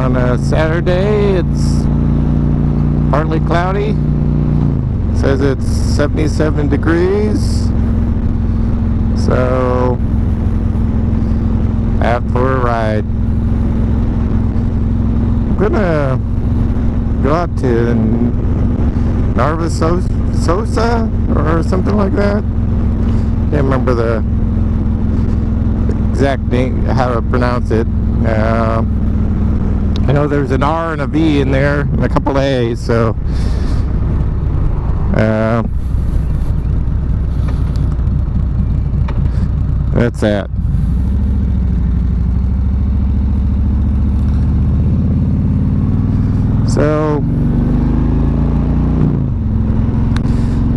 on a Saturday. It's partly cloudy. It says it's 77 degrees. So, out for a ride. I'm gonna go out to Narva Sosa or something like that. Can't remember the exact name, how to pronounce it. I know there's an R and a V in there and a couple of A's, so that's that. So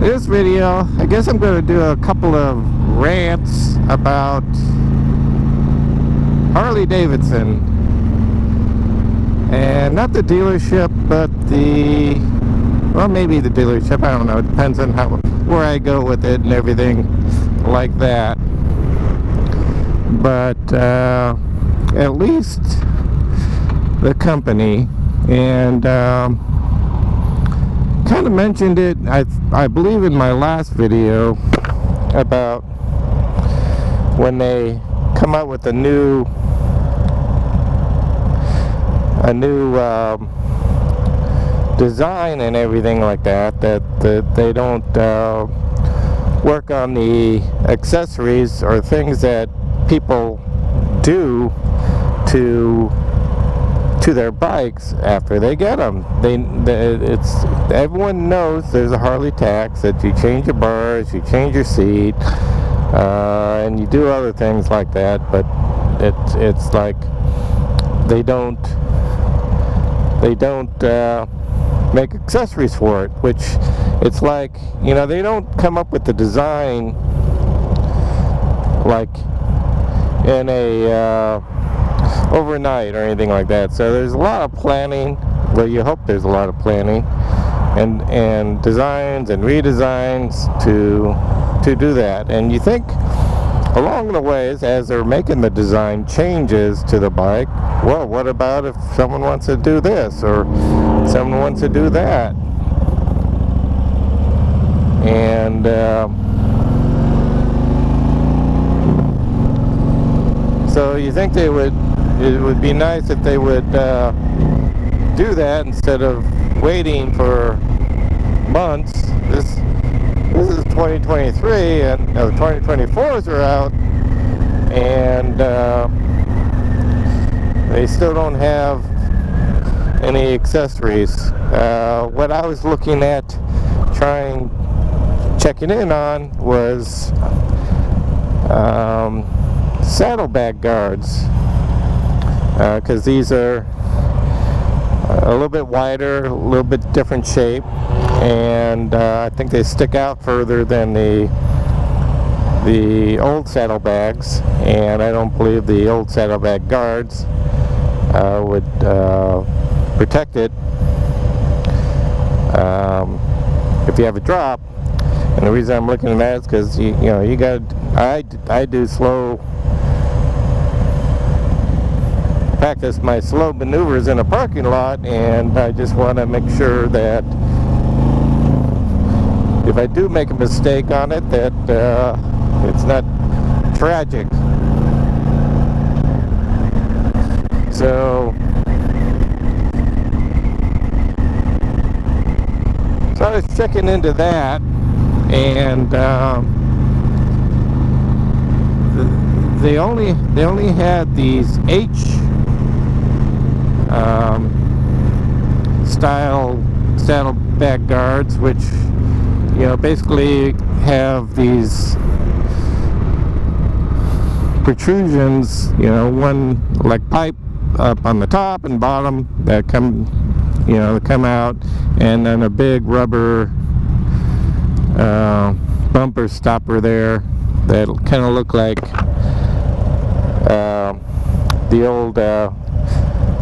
this video, I guess I'm going to do a couple of rants about Harley Davidson, and not the dealership, but maybe the dealership. I don't know. It depends on where I go with it and everything like that. But at least the company, and kind of mentioned it, I believe, in my last video about when they come out with a new design and everything like that, that they don't work on the accessories or things that people do to their bikes after they get them. Everyone knows there's a Harley tax, that you change your bars, you change your seat, and you do other things like that. But it's like they don't make accessories for it, which it's like, you know, they don't come up with the design like in a overnight or anything like that. So there's a lot of planning. Well, you hope there's a lot of planning and designs and redesigns to do that. And you think along the ways, as they're making the design changes to the bike, well, what about if someone wants to do this or someone wants to do that? And so you think it would be nice if they would do that instead of waiting for months. This is 2023, and the 2024s are out, and they still don't have any accessories. What I was looking at checking in on was saddlebag guards, because these are a little bit wider, a little bit different shape, and I think they stick out further than the old saddlebags, and I don't believe the old saddlebag guards would protect it if you have a drop. And the reason I'm looking at that is because you got, I do slow practice my slow maneuvers in a parking lot, and I just want to make sure that if I do make a mistake on it, that it's not tragic. So I was checking into that, and they only had these H style saddlebag guards, which basically have these protrusions, one like pipe up on the top and bottom that come out, and then a big rubber bumper stopper there that kind of look like the old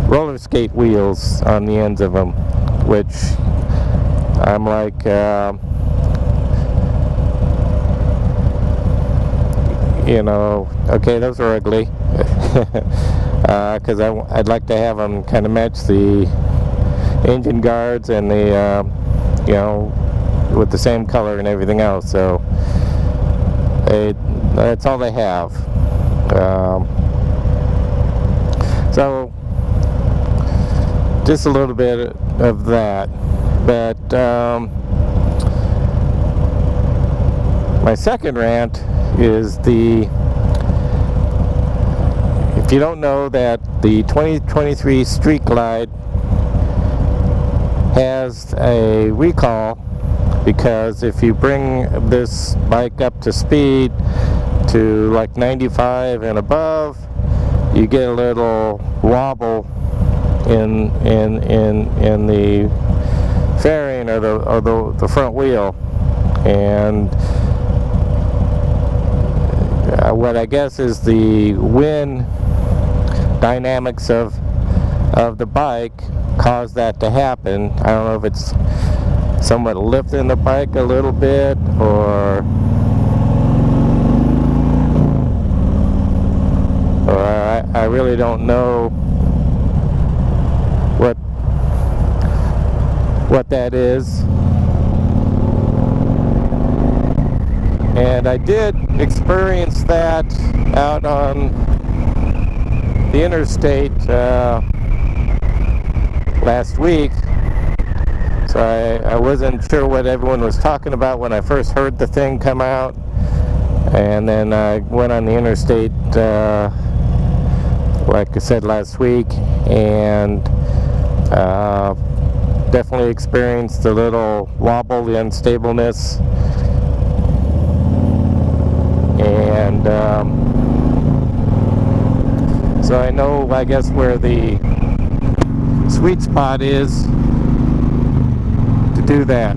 roller skate wheels on the ends of them, which I'm like, okay, those are ugly. because I'd like to have them kind of match the engine guards and the you know, with the same color and everything else. So that's all they have. So just a little bit of that. But my second rant is if you don't know, that the 2023 Street Glide has a recall, because if you bring this bike up to speed to like 95 and above, you get a little wobble in the fairing or the front wheel, and what I guess is the wind dynamics of the bike caused that to happen. I don't know if it's somewhat lifting the bike a little bit, or I really don't know what that is. And I did experience that out on the interstate last week. So I wasn't sure what everyone was talking about when I first heard the thing come out, and then I went on the interstate like I said last week, and definitely experienced a little wobble, the unstableness, and so I know, I guess, where the sweet spot is to do that.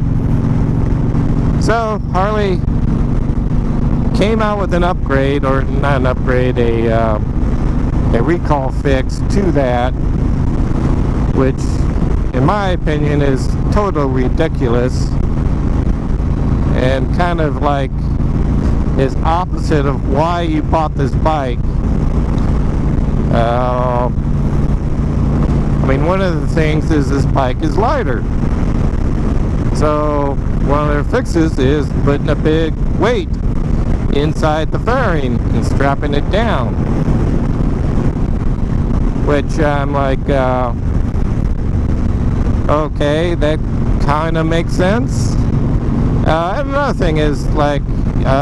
So Harley came out with an upgrade, or not an upgrade, a recall fix to that, which in my opinion is total ridiculous, and kind of like is opposite of why you bought this bike. I mean, one of the things is this bike is lighter, so one of their fixes is putting a big weight inside the fairing and strapping it down, which I'm like, okay, that kind of makes sense. Another thing is, like,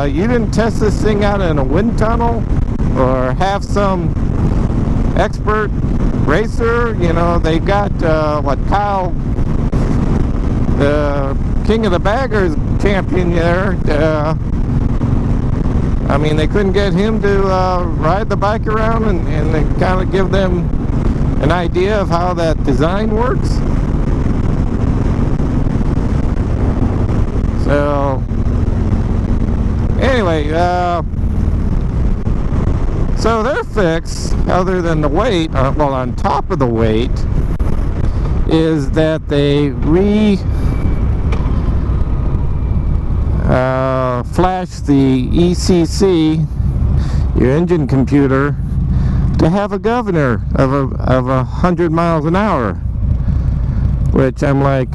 you didn't test this thing out in a wind tunnel, or have some expert racer, you know, they got what, Kyle, the King of the Baggers champion there. I mean, they couldn't get him to ride the bike around and kind of give them an idea of how that design works. So anyway, so their fix, other than the weight, well, on top of the weight, is that they flash the ECC, your engine computer, to have a governor of 100 miles an hour, which I'm like,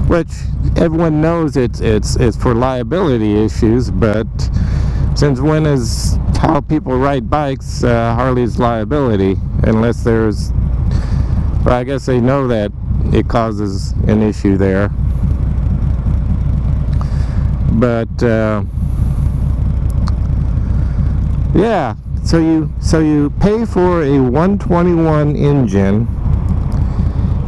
which everyone knows it's for liability issues, but since when is how people ride bikes Harley's liability? Unless there's, well, I guess they know that it causes an issue there. But yeah, so you pay for a 121 engine,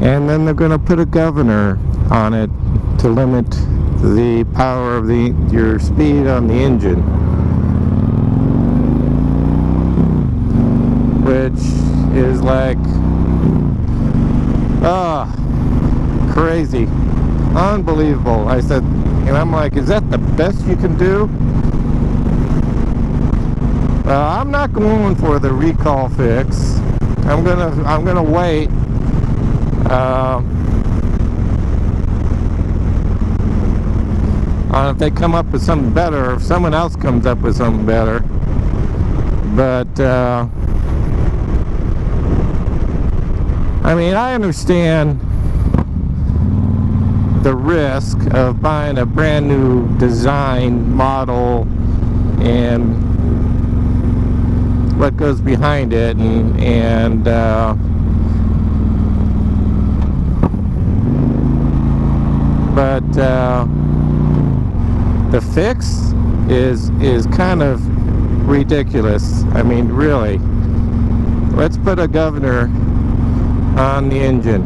and then they're going to put a governor on it to limit the power of your speed on the engine, which is like, crazy, unbelievable. I said, and I'm like, is that the best you can do? I'm not going for the recall fix. I'm gonna wait. On if they come up with something better, or if someone else comes up with something better. But I mean, I understand the risk of buying a brand new design model and what goes behind it, and but the fix is kind of ridiculous. I mean, really, let's put a governor on the engine.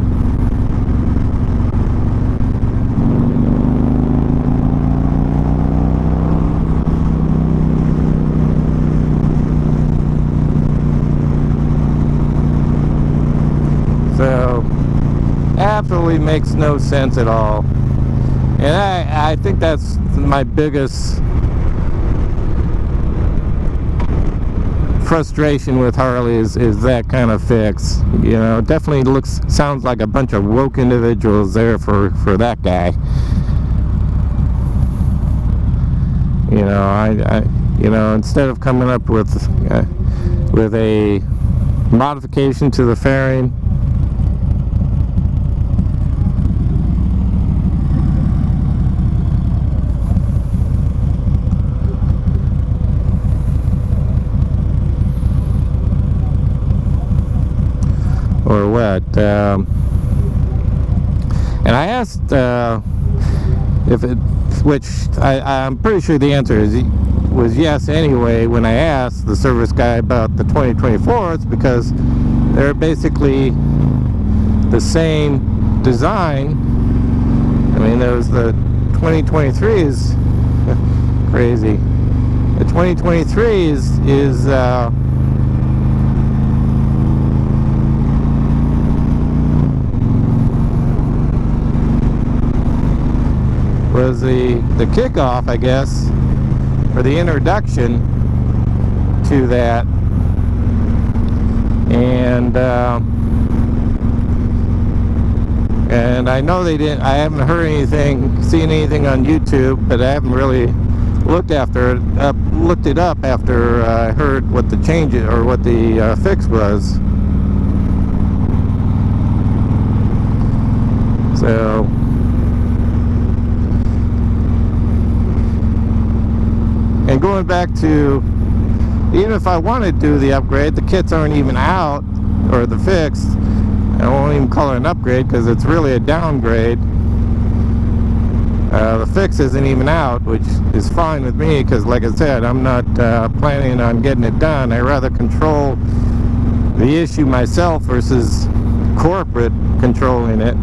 So, absolutely makes no sense at all. And I think that's my biggest frustration with Harley is that kind of fix. You know, it definitely sounds like a bunch of woke individuals there for that guy. You know, I you know, instead of coming up with a modification to the fairing, or what, and I asked if it, which I'm pretty sure the answer was yes anyway when I asked the service guy about the 2024s, because they're basically the same design. I mean, there was the 2023 is crazy. The 2023 is was the kickoff, I guess, or the introduction to that, and I know they didn't. I haven't heard anything, seen anything on YouTube, but I haven't really looked it up after I heard what the change or what the fix was. So. And going back to, even if I want to do the upgrade, the kits aren't even out, or the fix. I won't even call it an upgrade because it's really a downgrade. The fix isn't even out, which is fine with me because, like I said, I'm not planning on getting it done. I rather control the issue myself versus corporate controlling it.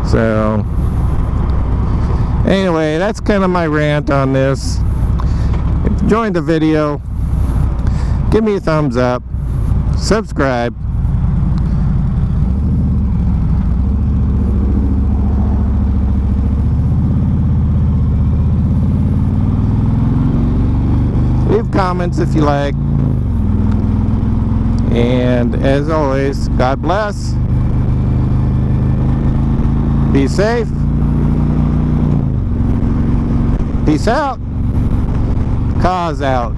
So anyway, that's kind of my rant on this. If you enjoyed the video, give me a thumbs up, subscribe, leave comments if you like, and as always, God bless. Be safe. Peace out. Cause out.